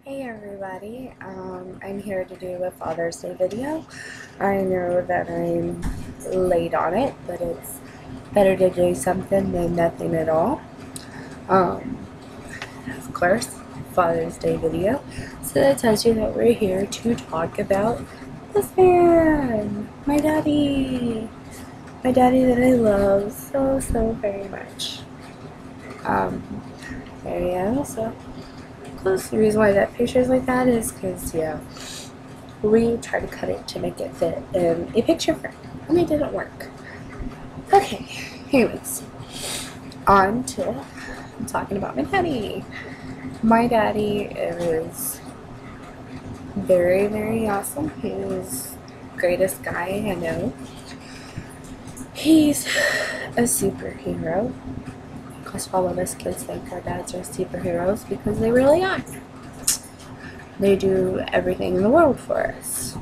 Hey everybody, I'm here to do a Father's Day video. I know that I'm late on it, but it's better to do something than nothing at all. Um, of course, Father's Day video. So that tells you that we're here to talk about this man, my daddy. My daddy that I love so very much. There you go, so close. The reason why that picture's like that is because, yeah, we tried to cut it to make it fit in a picture frame, and it didn't work. Okay, anyways, on to talking about my daddy. My daddy is very awesome. He's the greatest guy I know. He's a superhero. Because all of us kids think our dads are superheroes because they really are. They do everything in the world for us.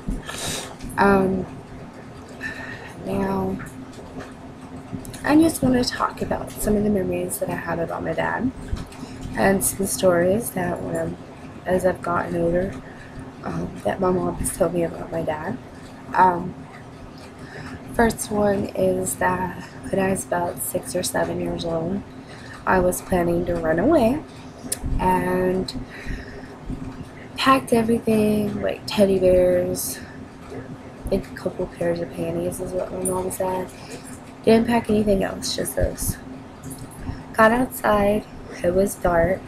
Now, I just want to talk about some of the memories that I have about my dad and some stories that, as I've gotten older, that my mom has told me about my dad. First one is that when I was about 6 or 7 years old, I was planning to run away and packed everything, like teddy bears, I think a couple pairs of panties is what my mom said. Didn't pack anything else, just those. Got outside, it was dark,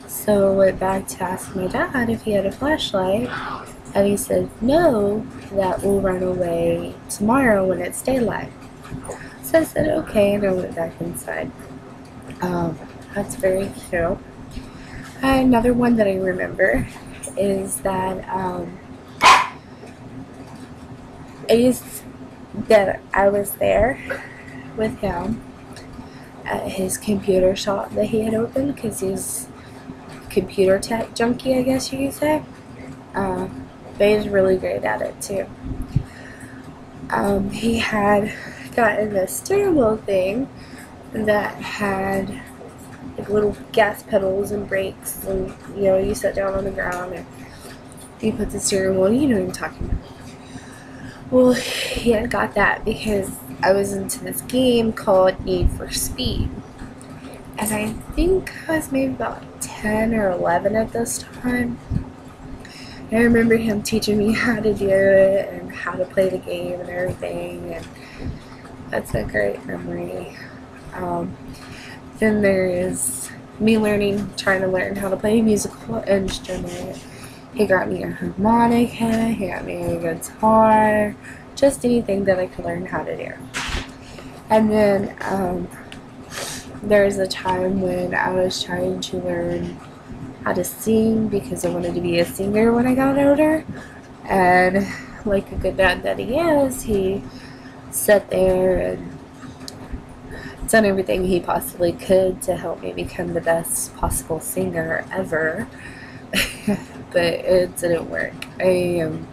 so I went back to ask my dad if he had a flashlight, and he said no, that we'll run away tomorrow when it's daylight. So I said okay, and I went back inside. That's very cute. Another one that I remember is that I was there with him at his computer shop that he had opened because he's a computer tech junkie, I guess you could say. But he's really great at it too. He had gotten this steering wheel thing that had like little gas pedals and brakes, and you sit down on the ground and you put the steering wheel. You know what I'm talking about. Well, he had got that because I was into this game called Need for Speed, and I think I was maybe about 10 or 11 at this time. I remember him teaching me how to do it and how to play the game and everything, and that's a great memory. Then there is me trying to learn how to play a musical instrument. He got me a harmonica, he got me a guitar, just anything that I could learn how to do. And then there was a time when I was trying to learn how to sing because I wanted to be a singer when I got older. And like a good dad that he is, he sat there and done everything he possibly could to help me become the best possible singer ever. But it didn't work. I am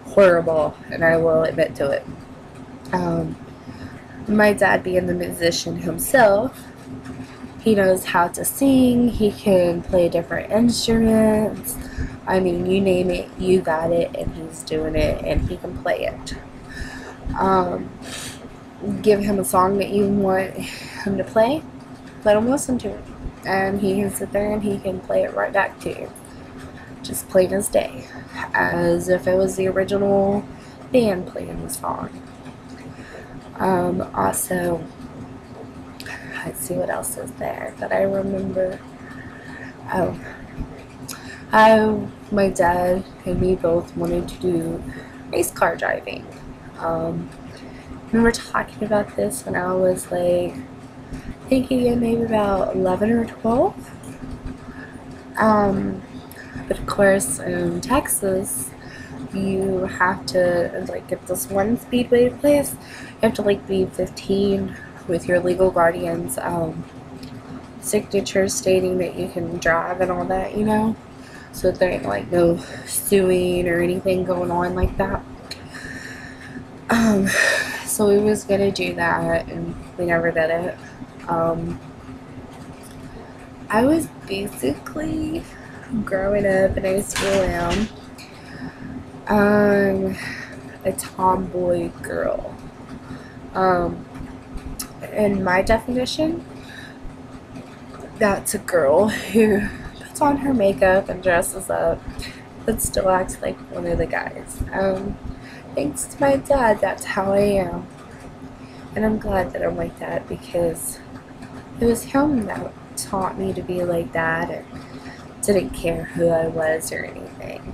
horrible, and I will admit to it. My dad, being the musician himself, he knows how to sing, he can play different instruments. I mean, you name it, you got it, and he's doing it, and he can play it. Give him a song that you want him to play, let him listen to it, and he can sit there and he can play it right back to you, just plain as day, as if it was the original band playing the song. Also, let's see what else is there that I remember. My dad and me both wanted to do race car driving. I remember talking about this when I was like, thinking maybe about 11 or 12. But of course, in Texas, you have to like get this one speedway place. You have to like be 15 with your legal guardian's signature stating that you can drive and all that, so there ain't like no suing or anything going on like that. So we was gonna do that, and we never did it. I was basically growing up, and I still am, a tomboy girl. In my definition, that's a girl who puts on her makeup and dresses up, but still acts like one of the guys. Thanks to my dad, that's how I am. And I'm glad that I'm like that, because it was him that taught me to be like that and didn't care who I was or anything.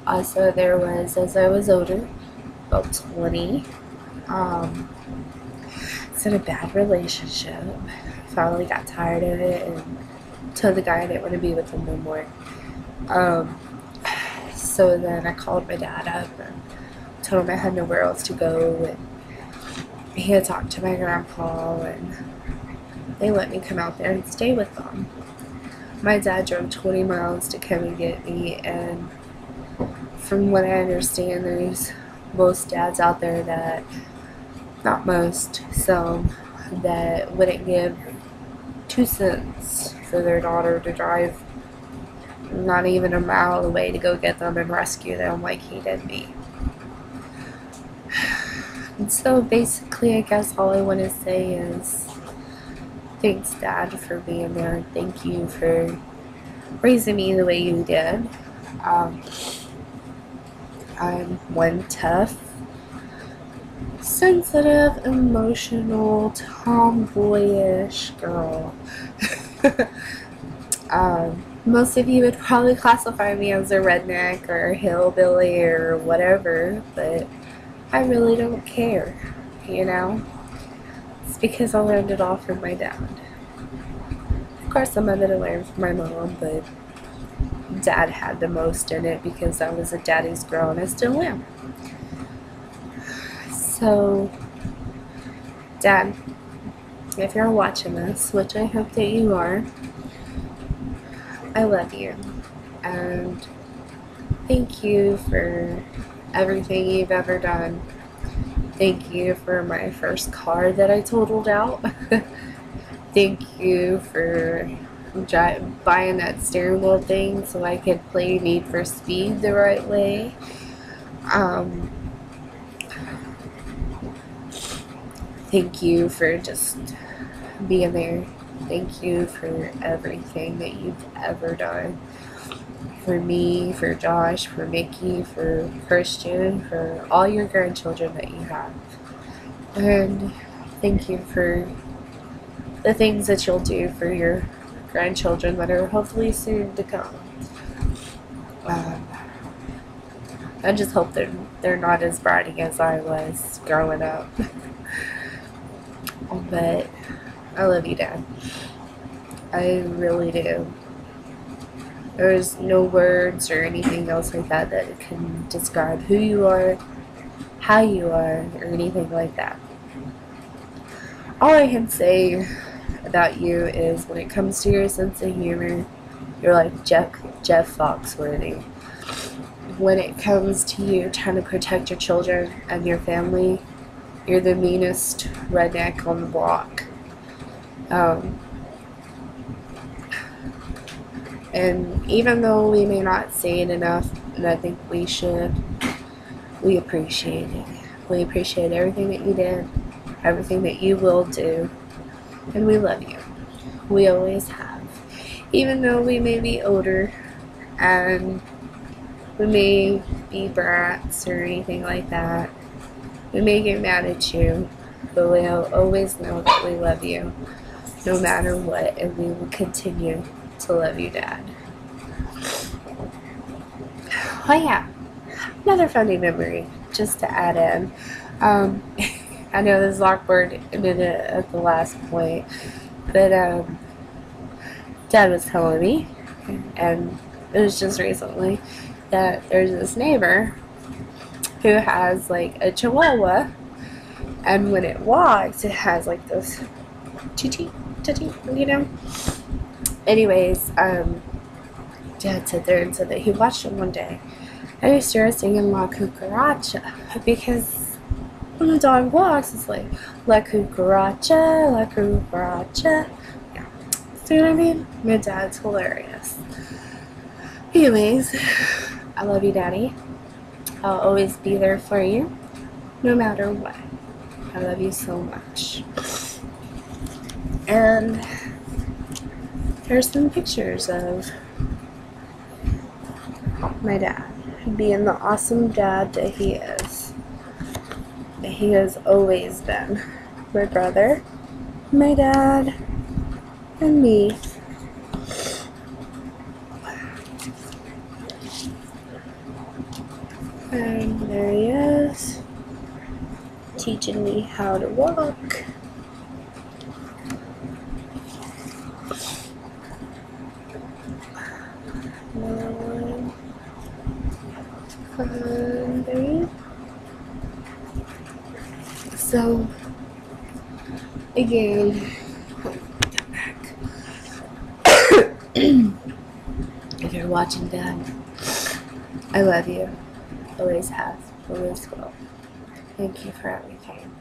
Also, there was, as I was older, about 20, it's in a bad relationship. Finally got tired of it and told the guy I didn't want to be with him no more. So then I called my dad up and told him I had nowhere else to go, and he had talked to my grandpa, and they let me come out there and stay with them. My dad drove 20 miles to come and get me, and from what I understand, there's most dads out there that, not most, some, that wouldn't give 2 cents for their daughter to drive not even a mile away to go get them and rescue them like he did me. And so basically, I guess all I want to say is thanks, Dad, for being there. Thank you for raising me the way you did. I'm one tough, sensitive, emotional, tomboyish girl. Most of you would probably classify me as a redneck or a hillbilly or whatever, but I really don't care, you know? It's because I learned it all from my dad. Of course, some of it I learned from my mom, but Dad had the most in it because I was a daddy's girl, and I still am. So, Dad, if you're watching this, which I hope that you are, I love you, and thank you for everything you've ever done. Thank you for my first car that I totaled out. Thank you for buying that steering wheel thing so I could play Need for Speed the right way. Thank you for just being there. Thank you for everything that you've ever done. For me, for Josh, for Mickey, for Kristin, for all your grandchildren that you have. And thank you for the things that you'll do for your grandchildren that are hopefully soon to come. I just hope they're not as bratty as I was growing up. But I love you, Dad. I really do. There's no words or anything else like that that can describe who you are, how you are, or anything like that. All I can say about you is when it comes to your sense of humor, you're like Jeff Foxworthy. When it comes to you trying to protect your children and your family, you're the meanest redneck on the block. And even though we may not say it enough, and I think we should, we appreciate it. We appreciate everything that you did, everything that you will do, and we love you. We always have. Even though we may be older, and we may be brats or anything like that, we may get mad at you, but we'll always know that we love you, no matter what, and we will continue to love you, Dad. Oh yeah, another funny memory, just to add in. I know this is awkward at the last point, but Dad was telling me, and it was just recently, that there's this neighbor who has like a Chihuahua, and when it walks, it has like this titty, you know. Anyways, Dad sat there and said that he watched him one day, and he started singing La Cucaracha, because when the dog walks, it's like La Cucaracha, La Cucaracha. Yeah. Do you know what I mean? My dad's hilarious. Anyways, I love you, Daddy. I'll always be there for you, no matter what. I love you so much. And here's some pictures of my dad being the awesome dad that he is. That he has always been. My brother, my dad, and me. And there he is, teaching me how to walk. And there. So, again, if you're watching, Dad, I love you. Always have, always will. Thank you for everything.